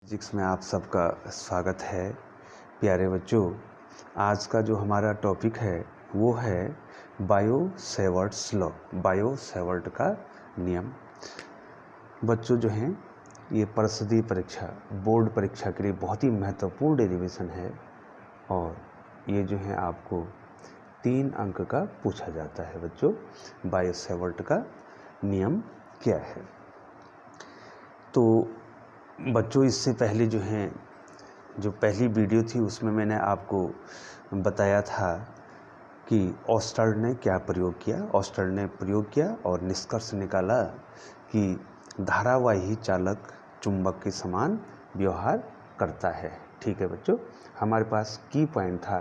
Physics में आप सबका स्वागत है। प्यारे बच्चों, आज का जो हमारा टॉपिक है वो है बायो-सेवर्ट्स लॉ, बायो-सेवर्ट का नियम। बच्चों जो हैं ये परिषदीय परीक्षा, बोर्ड परीक्षा के लिए बहुत ही महत्वपूर्ण डेरिवेशन है और ये जो है आपको 3 अंक का पूछा जाता है। बच्चों, बायो-सेवर्ट का नियम क्या है? तो बच्चों, इससे पहले जो है जो पहली वीडियो थी उसमें मैंने आपको बताया था कि ऑस्टर्ड ने क्या प्रयोग किया। ऑस्टर्ड ने प्रयोग किया और निष्कर्ष निकाला कि धारावाही चालक चुंबक के समान व्यवहार करता है। ठीक है बच्चों, हमारे पास की पॉइंट था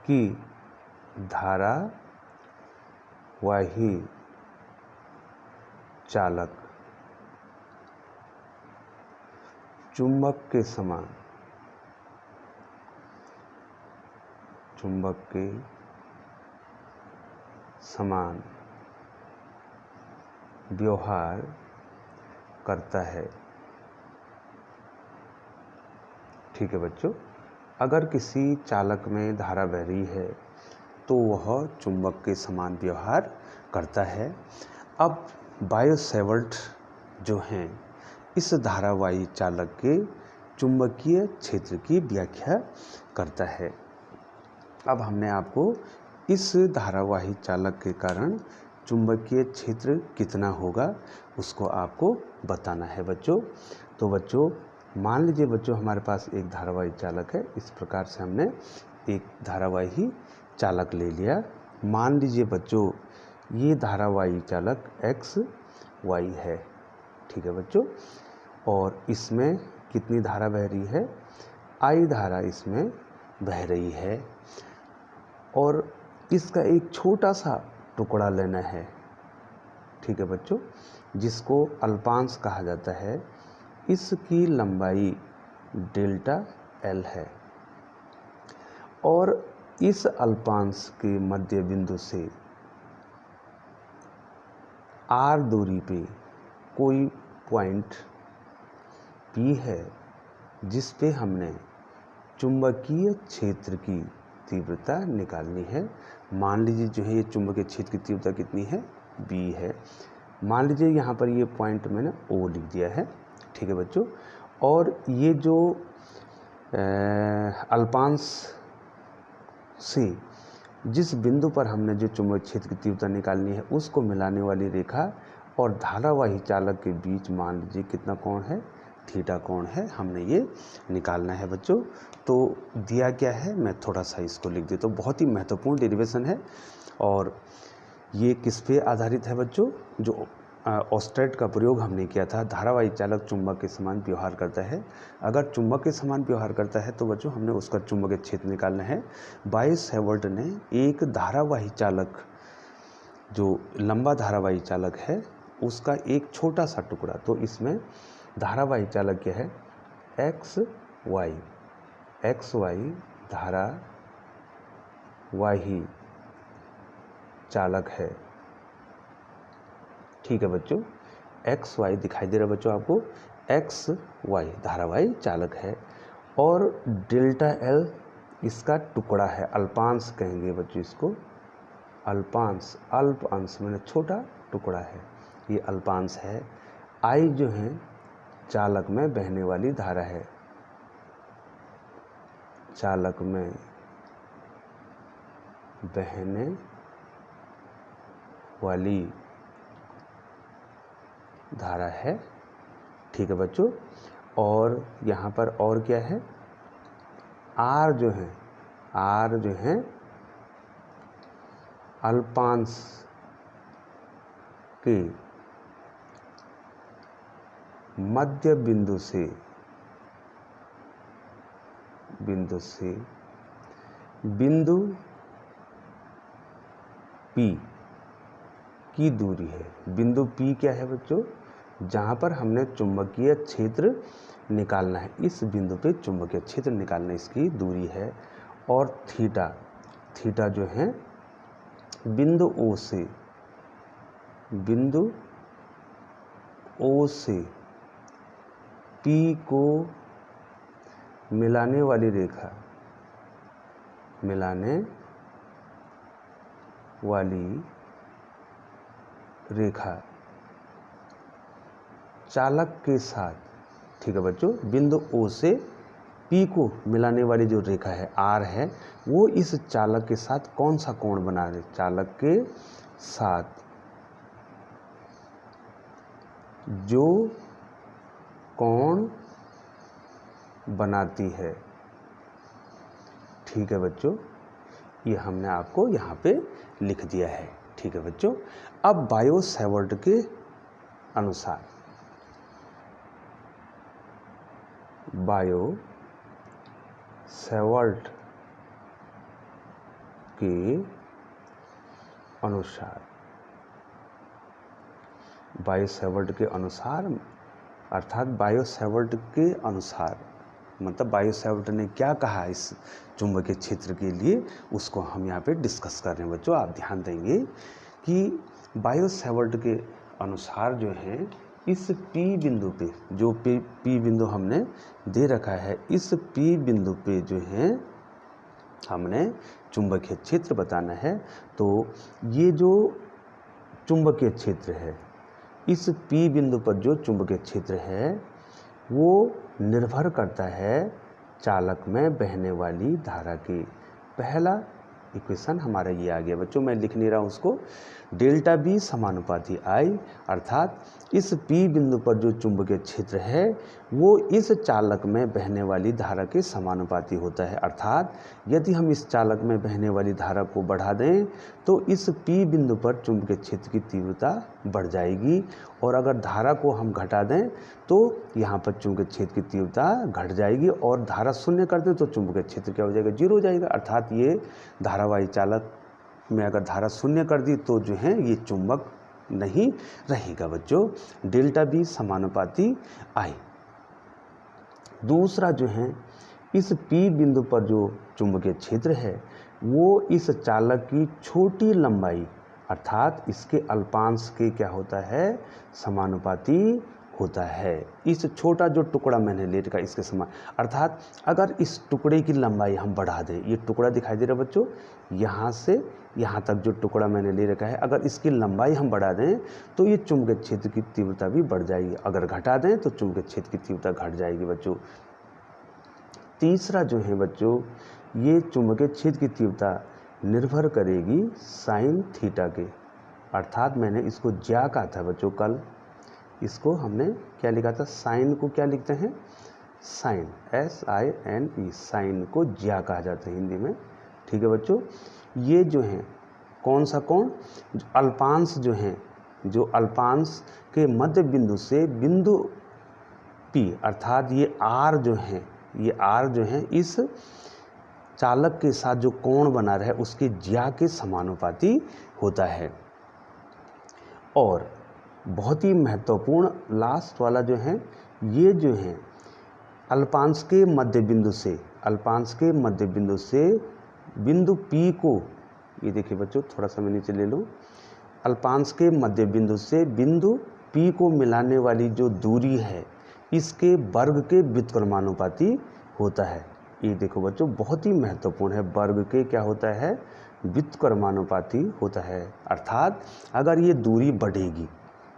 कि धारावाही चालक चुंबक के समान व्यवहार करता है। ठीक है बच्चों, अगर किसी चालक में धारा बह रही है तो वह चुंबक के समान व्यवहार करता है। अब बायो-सेवर्ट जो हैं इस धारावाही चालक के चुंबकीय क्षेत्र की व्याख्या करता है। अब हमने आपको इस धारावाही चालक के कारण चुंबकीय क्षेत्र कितना होगा उसको आपको बताना है बच्चों। तो बच्चों, मान लीजिए बच्चों हमारे पास एक धारावाही चालक है। इस प्रकार से हमने एक धारावाही चालक ले लिया। मान लीजिए बच्चों ये धारावाही चालक एक्स वाई है। ठीक है बच्चों, और इसमें कितनी धारा बह रही है? आई धारा इसमें बह रही है और इसका एक छोटा सा टुकड़ा लेना है। ठीक है बच्चों, जिसको अल्पांश कहा जाता है। इसकी लंबाई डेल्टा एल है और इस अल्पांश के मध्य बिंदु से आर दूरी पे कोई पॉइंट पी है जिस पे हमने चुंबकीय क्षेत्र की तीव्रता निकालनी है। मान लीजिए जो है ये चुंबकीय क्षेत्र की तीव्रता कितनी है? बी है। मान लीजिए यहाँ पर ये पॉइंट मैंने ओ लिख दिया है। ठीक है बच्चों, और ये जो अल्पांश से जिस बिंदु पर हमने जो चुंबकीय क्षेत्र की तीव्रता निकालनी है उसको मिलाने वाली रेखा और धारावाही चालक के बीच मान लीजिए कितना कोण है? थीटा कोण है। हमने ये निकालना है बच्चों। तो दिया क्या है, मैं थोड़ा सा इसको लिख देता हूँ। बहुत ही महत्वपूर्ण डेरिवेशन है और ये किस पे आधारित है बच्चों? जो ऑस्टर्ड का प्रयोग हमने किया था। धारावाही चालक चुंबक के समान व्यवहार करता है। अगर चुंबक के समान व्यवहार करता है तो बच्चों हमने उसका चुंबकीय क्षेत्र निकालना है। बायो-सेवर्ट ने एक धारावाही चालक, जो लंबा धारावाही चालक है, उसका एक छोटा सा टुकड़ा, तो इसमें धारावाही चालक क्या है? एक्स वाई धारावाही चालक है। ठीक है बच्चों, एक्स वाई दिखाई दे रहा है बच्चों आपको? एक्स वाई धारावाही चालक है और डेल्टा एल इसका टुकड़ा है। अल्पांश कहेंगे बच्चों इसको, अल्पांश। अल्प अंश मैंने छोटा टुकड़ा है, ये अल्पांश है। आई जो है चालक में बहने वाली धारा है। चालक में बहने वाली धारा है। ठीक है बच्चों, और यहाँ पर और क्या है? आर जो है अल्पांश के मध्य बिंदु से बिंदु P की दूरी है। बिंदु P क्या है बच्चों? जहाँ पर हमने चुंबकीय क्षेत्र निकालना है, इस बिंदु पे चुंबकीय क्षेत्र निकालना इसकी दूरी है। और थीटा जो है बिंदु O से P को मिलाने वाली रेखा, मिलाने वाली रेखा चालक के साथ, ठीक है बच्चों, बिंदु O से P को मिलाने वाली जो रेखा है R है, वो इस चालक के साथ कौन सा कोण बना रहे? चालक के साथ जो कोण बनाती है, ठीक है बच्चों, ये हमने आपको यहाँ पे लिख दिया है। ठीक है बच्चों, अब बायो-सैवर्ट के अनुसार, बायो-सैवर्ट के अनुसार, बायो-सैवर्ट के अनुसार अर्थात बायो-सैवर्ट के अनुसार मतलब बायो-सैवर्ट ने क्या कहा इस चुंबकीय क्षेत्र के लिए, उसको हम यहाँ पे डिस्कस कर रहे हैं बच्चों। आप ध्यान देंगे कि बायो-सैवर्ट के अनुसार जो है इस P बिंदु पे, जो P बिंदु हमने दे रखा है, इस P बिंदु पे जो है हमने चुंबकीय क्षेत्र बताना है। तो ये जो चुंबकीय क्षेत्र है, इस P बिंदु पर जो चुंबकीय क्षेत्र है वो निर्भर करता है चालक में बहने वाली धारा की। पहला इक्वेशन हमारा ये आ गया बच्चों, मैं लिख नहीं रहा हूँ उसको। डेल्टा बी समानुपाती आई, अर्थात इस P बिंदु पर जो चुंबकीय क्षेत्र है वो इस चालक में बहने वाली धारा के समानुपाती होता है। अर्थात यदि हम इस चालक में बहने वाली धारा को बढ़ा दें तो इस P बिंदु पर चुंबकीय क्षेत्र की तीव्रता बढ़ जाएगी, और अगर धारा को हम घटा दें तो यहाँ पर चुंबकीय क्षेत्र की तीव्रता घट जाएगी, और धारा शून्य कर दें तो चुंबकीय क्षेत्र क्या हो जाएगा? जीरो हो जाएगा। अर्थात ये धारावाही चालक में अगर धारा शून्य कर दी तो जो है ये चुंबक नहीं रहेगा बच्चों। डेल्टा बी समानुपाती आई। दूसरा जो है इस P बिंदु पर जो चुंबकीय क्षेत्र है वो इस चालक की छोटी लंबाई अर्थात इसके अल्पांश के क्या होता है? समानुपाती होता है। इस छोटा जो टुकड़ा मैंने ले रखा इसके समान, अर्थात अगर इस टुकड़े की लंबाई हम बढ़ा दें, ये टुकड़ा दिखाई दे रहा है बच्चों, यहाँ से यहाँ तक जो टुकड़ा मैंने ले रखा है, अगर इसकी लंबाई हम बढ़ा दें तो ये चुंबकीय क्षेत्र की तीव्रता भी बढ़ जाएगी, अगर घटा दें तो चुंबकीय क्षेत्र की तीव्रता घट जाएगी बच्चों। तीसरा जो है बच्चों, ये चुंबकीय क्षेत्र की तीव्रता निर्भर करेगी साइन थीटा के, अर्थात मैंने इसको ज्या कहा था बच्चों कल, इसको हमने क्या लिखा था? साइन को क्या लिखते हैं? साइन, SINE, साइन को ज्या कहा जाता है हिंदी में। ठीक है बच्चों, ये जो है कौन सा कोण? अल्पांश जो है, जो अल्पांश के मध्य बिंदु से बिंदु P अर्थात ये R जो है, ये R जो है इस चालक के साथ जो कोण बना रहा है उसके ज्या के समानुपाती होता है। और बहुत ही महत्वपूर्ण लास्ट वाला जो है, ये जो है अल्पांश के मध्य बिंदु से, अल्पांश के मध्य बिंदु से बिंदु P को, ये देखिए बच्चों थोड़ा सा मैं नीचे ले लूँ, अल्पांश के मध्य बिंदु से बिंदु P को मिलाने वाली जो दूरी है इसके वर्ग के व्युत्क्रमानुपाती होता है। ये देखो बच्चों बहुत ही महत्वपूर्ण है, वर्ग के क्या होता है? व्युत्क्रमानुपाती होता है। अर्थात अगर ये दूरी बढ़ेगी,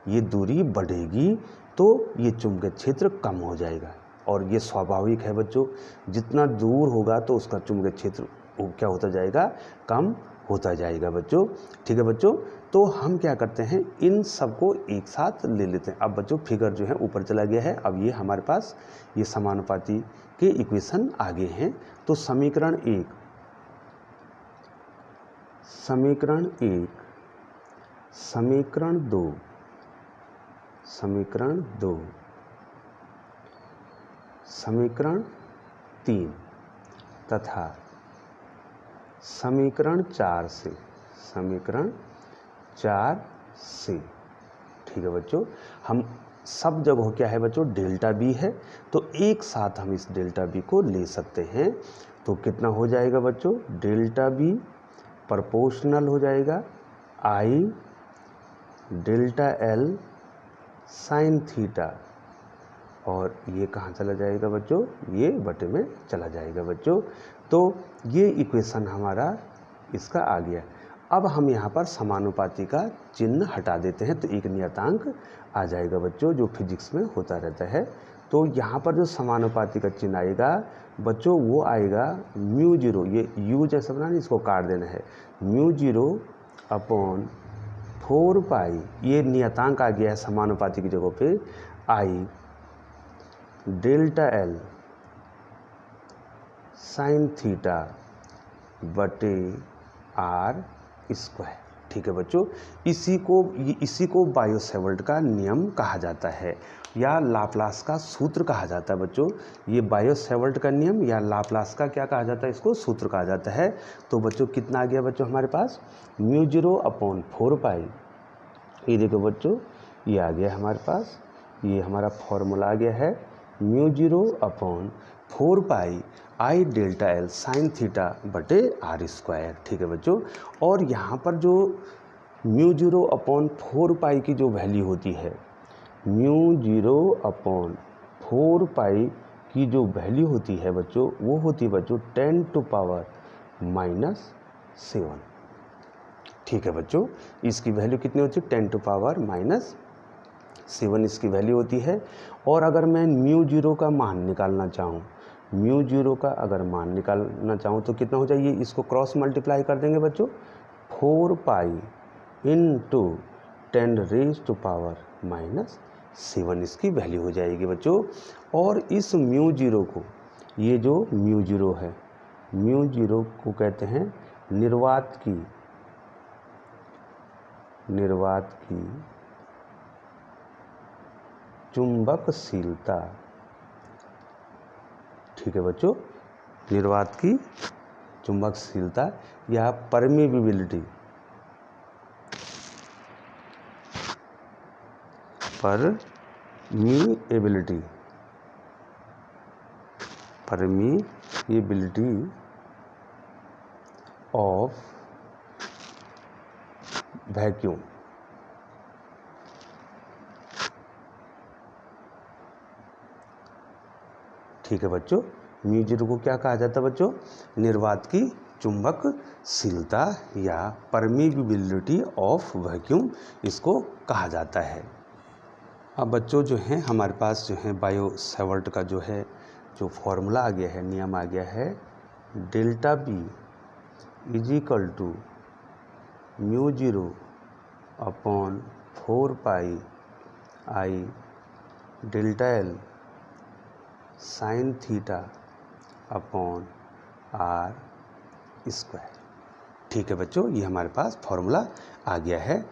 ये दूरी बढ़ेगी तो ये चुंबकीय क्षेत्र कम हो जाएगा, और ये स्वाभाविक है बच्चों, जितना दूर होगा तो उसका चुंबकीय क्षेत्र क्या होता जाएगा? कम होता जाएगा बच्चों। ठीक है बच्चों, तो हम क्या करते हैं, इन सबको एक साथ ले लेते हैं। अब बच्चों फिगर जो है ऊपर चला गया है, अब ये हमारे पास ये समानुपाती के इक्वेशन आगे हैं। तो समीकरण 1, समीकरण 1, समीकरण 2, समीकरण 2, समीकरण 3 तथा समीकरण 4 से, समीकरण 4 से। ठीक है बच्चों, हम सब जगह क्या है बच्चों? डेल्टा बी है, तो एक साथ हम इस डेल्टा बी को ले सकते हैं। तो कितना हो जाएगा बच्चों? डेल्टा बी प्रोपोर्शनल हो जाएगा आई डेल्टा एल साइन थीटा, और ये कहाँ चला जाएगा बच्चों, ये बटे में चला जाएगा बच्चों। तो ये इक्वेशन हमारा इसका आ गया। अब हम यहाँ पर समानुपाती का चिन्ह हटा देते हैं तो एक नियतांक आ जाएगा बच्चों, जो फिजिक्स में होता रहता है। तो यहाँ पर जो समानुपाती का चिन्ह आएगा बच्चों वो आएगा म्यू जीरो, ये यू जैसा बना नहीं, इसको काट देना है, म्यू जीरो अपॉन 4 पाई, ये नियतांक आ गया है समानुपाती की जगह पे, आई डेल्टा एल साइन थीटा बटे आर स्क्वायर। ठीक है बच्चों, इसी को बायो-सेवर्ट का नियम कहा जाता है या लाप्लास का सूत्र कहा जाता है बच्चों। ये बायो-सेवर्ट का नियम या लाप्लास का क्या कहा जाता है, इसको सूत्र कहा जाता है। तो बच्चों कितना आ गया बच्चों हमारे पास, म्यू जीरो अपॉन 4 पाई, ये देखो बच्चों ये आ गया हमारे पास, ये हमारा फॉर्मूला आ गया है, mu zero upon 4 pi I delta L sine theta बटे आर स्क्वायर। ठीक है बच्चों, और यहाँ पर जो म्यू जीरो अपॉन 4 पाई की जो वैल्यू होती है, म्यू जीरो अपॉन 4 पाई की जो वैल्यू होती है बच्चों, वो होती है बच्चों 10⁻⁻⁷। ठीक है बच्चों, इसकी वैल्यू कितनी होती है, 10⁻⁷ इसकी वैल्यू होती है। और अगर मैं म्यू जीरो का मान निकालना चाहूँ, म्यू जीरो का अगर मान निकालना चाहूँ तो कितना हो जाएगी, इसको क्रॉस मल्टीप्लाई कर देंगे बच्चों, 4 पाई इंटू 10⁻⁻⁷ इसकी वैल्यू हो जाएगी बच्चों। और इस म्यू जीरो को, ये जो म्यू जीरो है, म्यू जीरो को कहते हैं निर्वात की चुंबकशीलता। ठीक है बच्चों, निर्वात की चुंबकशीलता या परमीबिलिटी, परमीबिलिटी ऑफ वैक्यूम। ठीक है बच्चों, म्यू जीरो को क्या कहा जाता है बच्चों, निर्वात की चुंबकशीलता या परमीबिलिटी ऑफ वैक्यूम इसको कहा जाता है। अब बच्चों जो हैं हमारे पास जो है बायो-सेवर्ट का जो है जो फॉर्मूला आ गया है, नियम आ गया है, delta B is equal to mu zero upon 4 pi I delta L sine theta upon R square. ठीक है बच्चों, ये हमारे पास फॉर्मूला आ गया है।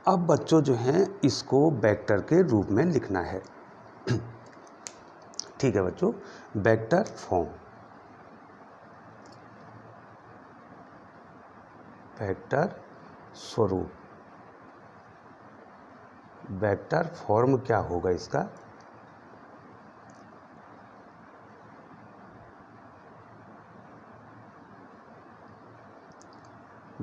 अब बच्चों जो हैं इसको वेक्टर के रूप में लिखना है। ठीक है बच्चों, वेक्टर फॉर्म, वेक्टर स्वरूप, वेक्टर फॉर्म क्या होगा इसका,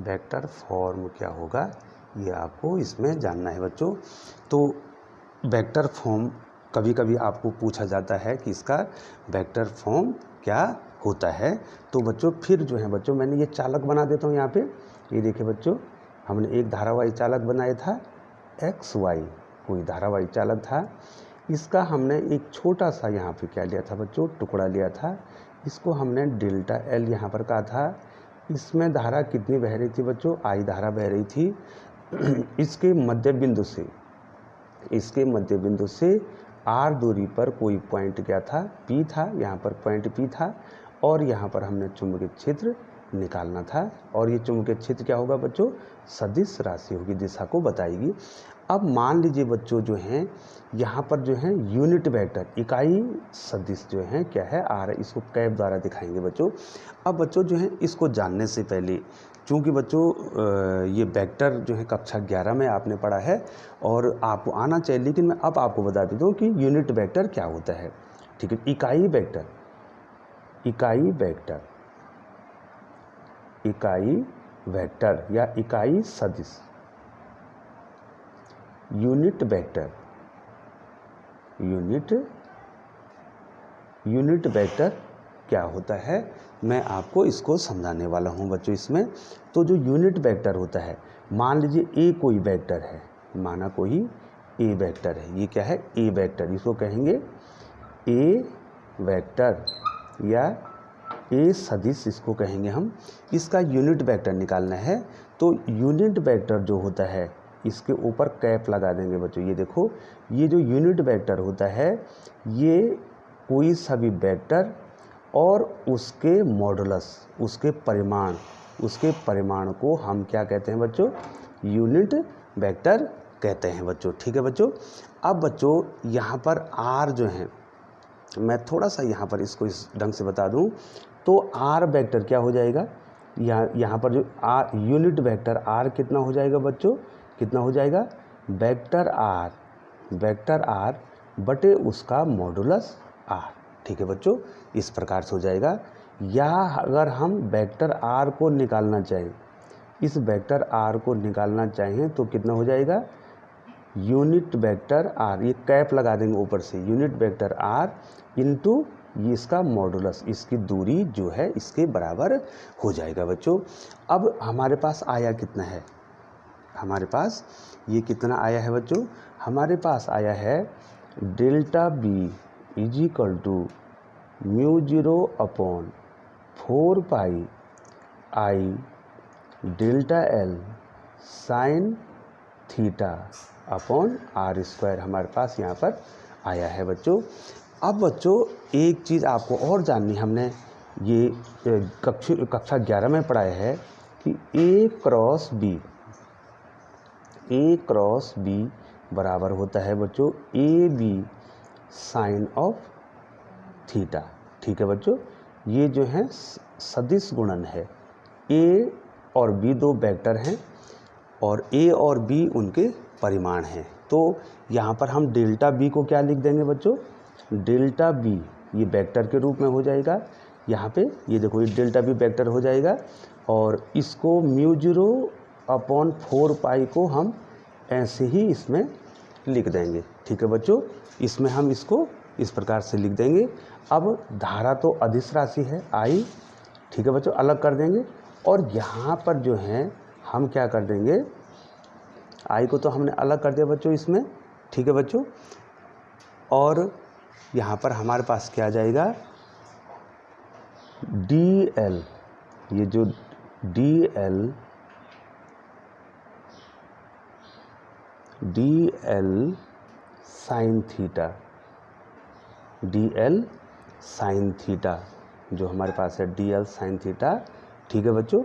वेक्टर फॉर्म क्या होगा ये आपको इसमें जानना है बच्चों। तो वेक्टर फॉर्म कभी कभी आपको पूछा जाता है कि इसका वेक्टर फॉर्म क्या होता है। तो बच्चों फिर जो है बच्चों मैंने ये चालक बना देता हूँ यहाँ पे, ये देखिए बच्चों हमने एक धारावाही चालक बनाया था, एक्स वाई कोई धारावाही चालक था, इसका हमने एक छोटा सा यहाँ पे क्या लिया था बच्चों, टुकड़ा लिया था, इसको हमने डेल्टा एल यहाँ पर कहा था। इसमें धारा कितनी बह रही थी बच्चों, आई धारा बह रही थी। इसके मध्य बिंदु से आर दूरी पर कोई पॉइंट क्या था, पी था, यहाँ पर पॉइंट पी था, और यहाँ पर हमने चुंबकीय क्षेत्र निकालना था। और ये चुंबकीय क्षेत्र क्या होगा बच्चों, सदिश राशि होगी, दिशा को बताएगी। अब मान लीजिए बच्चों जो हैं यहाँ पर जो है यूनिट वेक्टर, इकाई सदिश जो है क्या है, आर, इसको कैप द्वारा दिखाएंगे बच्चों। अब बच्चों जो है इसको जानने से पहले, चूँकि बच्चों ये वेक्टर जो है कक्षा 11 में आपने पढ़ा है और आपको आना चाहिए, लेकिन मैं अब आपको बता देता हूँ कि यूनिट वेक्टर क्या होता है। ठीक है, इकाई वेक्टर या इकाई सदिश, यूनिट यूनिट वेक्टर क्या होता है, मैं आपको इसको समझाने वाला हूँ बच्चों। इसमें तो जो यूनिट वेक्टर होता है, मान लीजिए ए कोई वेक्टर है, माना कोई ए वेक्टर है, ये क्या है ए वेक्टर, इसको कहेंगे ए वेक्टर या ए सदिश इसको कहेंगे हम। इसका यूनिट वेक्टर निकालना है तो यूनिट वेक्टर जो होता है इसके ऊपर कैप लगा देंगे बच्चों। ये देखो, ये जो यूनिट वेक्टर होता है ये कोई सभी वेक्टर और उसके मॉडुलस, उसके परिमाण को हम क्या कहते हैं बच्चों, यूनिट वेक्टर कहते हैं बच्चों। ठीक है बच्चों। अब बच्चों यहाँ पर आर जो है, मैं थोड़ा सा यहाँ पर इसको इस ढंग से बता दूँ तो आर वेक्टर क्या हो जाएगा, यहाँ पर जो आर यूनिट वेक्टर आर कितना हो जाएगा बच्चों, कितना हो जाएगा, वेक्टर आर बटे उसका मॉडुलस आर। ठीक है बच्चों, इस प्रकार से हो जाएगा। या अगर हम वेक्टर आर को निकालना चाहें, इस वेक्टर आर को निकालना चाहें तो कितना हो जाएगा, यूनिट वेक्टर आर, ये कैप लगा देंगे ऊपर से, यूनिट वेक्टर आर इंटू ये इसका मॉडुलस, इसकी दूरी जो है इसके बराबर हो जाएगा बच्चों। अब हमारे पास आया कितना है, हमारे पास ये कितना आया है बच्चों, हमारे पास आया है delta B is equal to mu 0/4 pi I delta L sine theta upon R square, हमारे पास यहाँ पर आया है बच्चों। अब बच्चों एक चीज़ आपको और जाननी, हमने ये कक्षा 11 में पढ़ाया है कि ए क्रॉस बी बराबर होता है बच्चों A B sine of theta. ठीक है बच्चों, ये जो है सदिश गुणन है, ए और बी दो वेक्टर हैं और ए और बी उनके परिमाण हैं। तो यहाँ पर हम डेल्टा बी को क्या लिख देंगे बच्चों, डेल्टा बी ये वेक्टर के रूप में हो जाएगा, यहाँ पे ये देखो ये डेल्टा बी वेक्टर हो जाएगा और इसको म्यू 0/4 पाई को हम ऐसे ही इसमें लिख देंगे। ठीक है बच्चों, इसमें हम इसको इस प्रकार से लिख देंगे। अब धारा तो अदिश राशि है आई, ठीक है बच्चों, अलग कर देंगे और यहाँ पर जो है हम क्या कर देंगे, आई को तो हमने अलग कर दिया बच्चों इसमें। ठीक है बच्चों, और यहाँ पर हमारे पास क्या आ जाएगा, डी एल, ये जो डी एल साइन थीटा, जो हमारे पास है डी एल साइन थीटा। ठीक है बच्चों,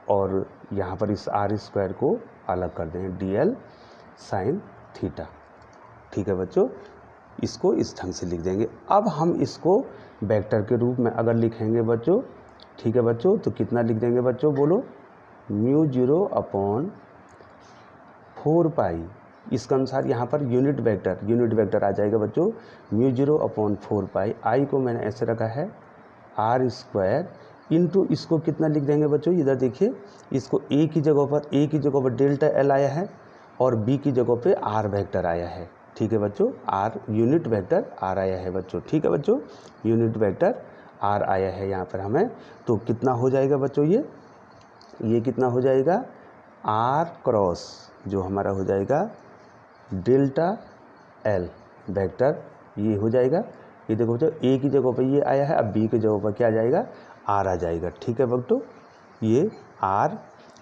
और यहाँ पर इस आर स्क्वायर को अलग कर देंगे, डी एल साइन थीटा। ठीक है बच्चों, इसको इस ढंग से लिख देंगे। अब हम इसको वेक्टर के रूप में अगर लिखेंगे बच्चों, ठीक है बच्चों, तो कितना लिख देंगे बच्चों, बोलो, म्यू 0/4 पाई, इसके अनुसार यहाँ पर यूनिट वेक्टर आ जाएगा बच्चों, म्यू 0/4 पाई, आई को मैंने ऐसे रखा है आर स्क्वायर इंटू इसको कितना लिख देंगे बच्चों, इधर देखिए, इसको ए की जगह पर डेल्टा एल आया है और बी की जगह पे आर वेक्टर आया है। ठीक है बच्चों, आर यूनिट वेक्टर आर आया है बच्चों। ठीक है बच्चों, यूनिट वेक्टर आर आया है यहाँ पर हमें, तो कितना हो जाएगा बच्चों, ये कितना हो जाएगा, आर क्रॉस जो हमारा हो जाएगा डेल्टा एल वेक्टर, ये हो जाएगा, ये देखो बच्चों ए की जगह पर ये आया है, अब बी की जगह पर क्या आ जाएगा, आर आ जाएगा। ठीक है बच्चों, ये आर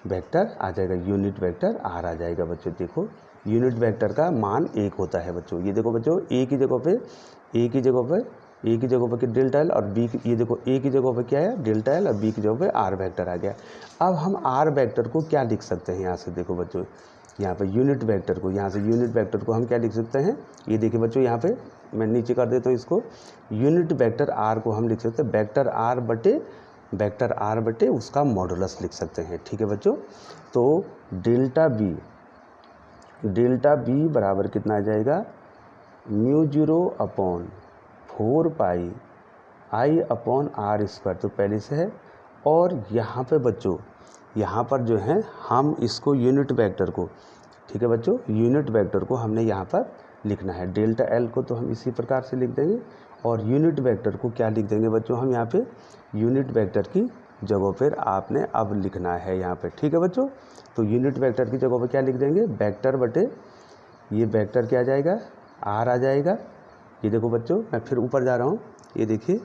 वेक्टर आ जाएगा, यूनिट वेक्टर आर आ जाएगा बच्चों। देखो यूनिट वेक्टर का मान 1 होता है बच्चों। ये देखो बच्चों ए की जगह पे डेल्टा एल और बी की, ये देखो ए की जगह पे क्या है डेल्टा एल और बी की जगह पे आर वेक्टर आ गया। अब हम आर वेक्टर को क्या लिख सकते हैं, यहाँ से देखो बच्चों, यहाँ पे यूनिट वेक्टर को, यहाँ से यूनिट वेक्टर को हम क्या लिख सकते हैं, ये देखिए बच्चों, यहाँ पे मैं नीचे कर देता हूँ इसको, यूनिट वेक्टर आर को हम लिख सकते हैं वेक्टर आर बटे उसका मॉडुलस लिख सकते हैं। ठीक है बच्चों, तो डेल्टा बी बराबर कितना आ जाएगा, mu 0/4 pi I upon R square, तो पहले से है। और यहाँ पे बच्चों, यहाँ पर जो है हम इसको यूनिट वेक्टर को, ठीक है बच्चों, यूनिट वेक्टर को हमने यहाँ पर लिखना है, डेल्टा एल को तो हम इसी प्रकार से लिख देंगे और यूनिट वेक्टर को क्या लिख देंगे बच्चों हम यहाँ पे, यूनिट वेक्टर की जगह पर आपने अब लिखना है यहाँ पे, ठीक है बच्चों। तो यूनिट वेक्टर की जगह पर क्या लिख देंगे, वेक्टर बटे ये वेक्टर क्या आ जाएगा, आर आ जाएगा। ये देखो बच्चों मैं फिर ऊपर जा रहा हूँ, ये देखिए,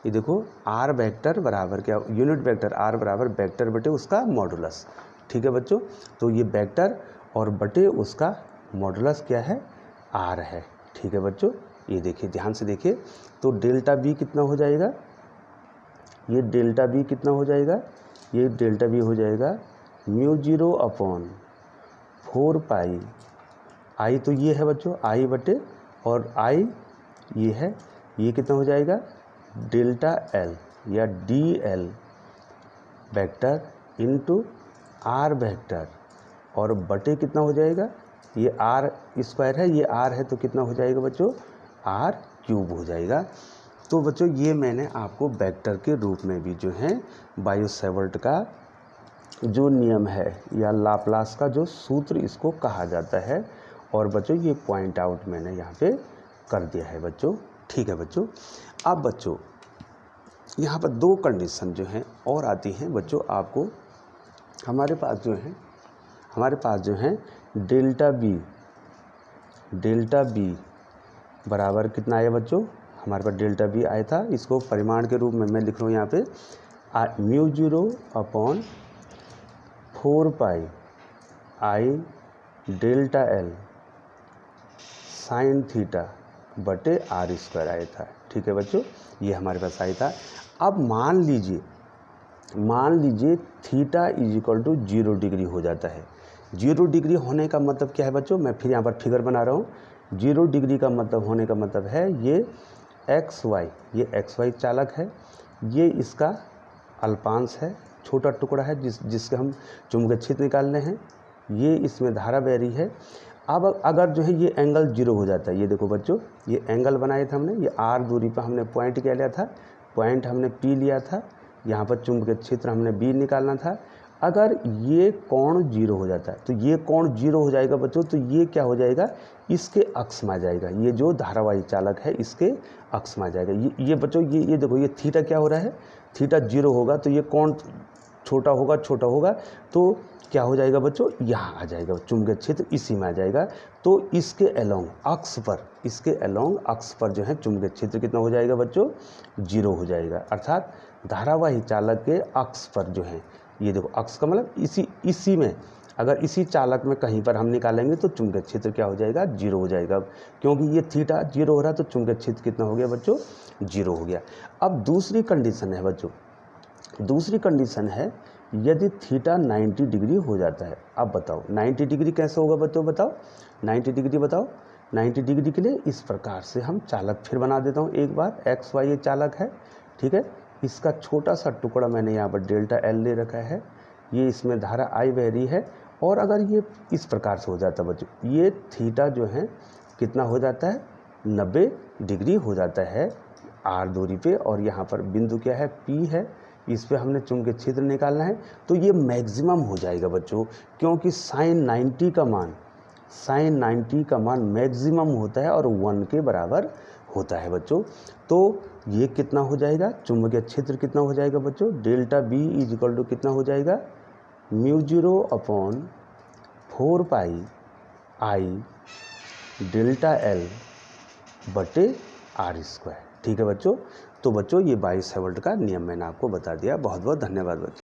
ये देखो आर वेक्टर बराबर क्या, यूनिट वेक्टर आर बराबर वेक्टर बटे उसका मॉडुलस, ठीक है बच्चों। तो ये वेक्टर और बटे उसका मॉडुलस क्या है, आर है, ठीक है बच्चों। ये देखिए ध्यान से देखिए, तो डेल्टा बी कितना हो जाएगा, ये डेल्टा बी कितना हो जाएगा, ये डेल्टा बी हो जाएगा म्यू 0 अपॉन 4 पाई आई, तो ये है बच्चों आई बटे और आई ये है, ये कितना हो जाएगा डेल्टा एल या D L vector into R vector और बटे कितना हो जाएगा, ये आर स्क्वायर है, ये आर है तो कितना हो जाएगा बच्चों, आर क्यूब हो जाएगा। तो बच्चों ये मैंने आपको वेक्टर के रूप में भी जो है बायो-सैवर्ट का जो नियम है या लाप्लास का जो सूत्र इसको कहा जाता है, और बच्चों ये पॉइंट आउट मैंने यहाँ पे कर दिया है बच्चों, ठीक है बच्चों। अब बच्चों यहाँ पर दो कंडीशन जो हैं और आती हैं बच्चों आपको, हमारे पास जो है डेल्टा बी बराबर कितना आया बच्चों, हमारे पास डेल्टा बी आया था, इसको परिमाण के रूप में मैं लिख रहा हूँ यहाँ पे mu 0 upon 4 pi I delta L sine theta बटे आर स्क्वायर आया था, ठीक है बच्चों, ये हमारे पास आया था। अब मान लीजिए theta is equal to 0 degree हो जाता है। 0 डिग्री होने का मतलब क्या है बच्चों, मैं फिर यहाँ पर फिगर बना रहा हूँ। 0 डिग्री का मतलब होने का मतलब है ये एक्स वाई चालक है, ये इसका अल्पांश है, छोटा टुकड़ा है जिसके हम चुंबकीय क्षेत्र निकालने हैं, ये इसमें धारा बह रही है। अब अगर जो है ये एंगल 0 हो जाता है, ये देखो बच्चों ये एंगल बनाए थे हमने, ये आर दूरी पर हमने पॉइंट क्या लिया था, पॉइंट हमने पी लिया था, यहाँ पर चुंबकीय क्षेत्र हमने बी निकालना था। अगर ये कोण 0 हो जाता है तो ये कोण 0 हो जाएगा बच्चों, तो ये क्या हो जाएगा, इसके अक्ष में आ जाएगा, ये जो धारावाही चालक है इसके अक्ष में आ जाएगा। ये बच्चों ये देखो ये थीटा क्या हो रहा है, थीटा 0 होगा तो ये कोण छोटा होगा तो क्या हो जाएगा बच्चों, यहाँ आ जाएगा चुंबकीय क्षेत्र इसी में आ जाएगा। तो इसके अलोंग अक्ष पर जो है चुंबकीय क्षेत्र कितना हो जाएगा बच्चों, 0 हो जाएगा। अर्थात धारावाही चालक के अक्ष पर जो है, ये देखो अक्ष का मतलब इसी में, अगर इसी चालक में कहीं पर हम निकालेंगे तो चुंबकीय क्षेत्र क्या हो जाएगा, 0 हो जाएगा, क्योंकि ये थीटा 0 हो रहा है तो चुंबकीय क्षेत्र कितना हो गया बच्चों, 0 हो गया। अब दूसरी कंडीशन है बच्चों, दूसरी कंडीशन है यदि थीटा 90 डिग्री हो जाता है। अब बताओ 90 डिग्री कैसे होगा बच्चों, बताओ 90 डिग्री बताओ। 90 डिग्री के लिए इस प्रकार से हम चालक फिर बना देता हूँ एक बार, एक्स वाई ये चालक है, ठीक है, इसका छोटा सा टुकड़ा मैंने यहाँ पर डेल्टा एल ले रखा है, ये इसमें धारा आई बह रही है, और अगर ये इस प्रकार से हो जाता है बच्चों, ये थीटा जो है कितना हो जाता है, 90 डिग्री हो जाता है आर दूरी पे, और यहाँ पर बिंदु क्या है, पी है, इस पे हमने चुंबकीय क्षेत्र निकालना है। तो ये मैक्सिमम हो जाएगा बच्चों, क्योंकि साइन 90 का मान मैक्सिमम होता है और 1 के बराबर होता है बच्चों। तो ये कितना हो जाएगा, चुंबकीय क्षेत्र कितना हो जाएगा बच्चों, delta B is equal to कितना हो जाएगा, mu 0 upon 4 pi I delta L बटे आर स्क्वायर, ठीक है बच्चों। तो बच्चों ये बायो-सैवर्ट का नियम मैंने आपको बता दिया। बहुत बहुत धन्यवाद बच्चों।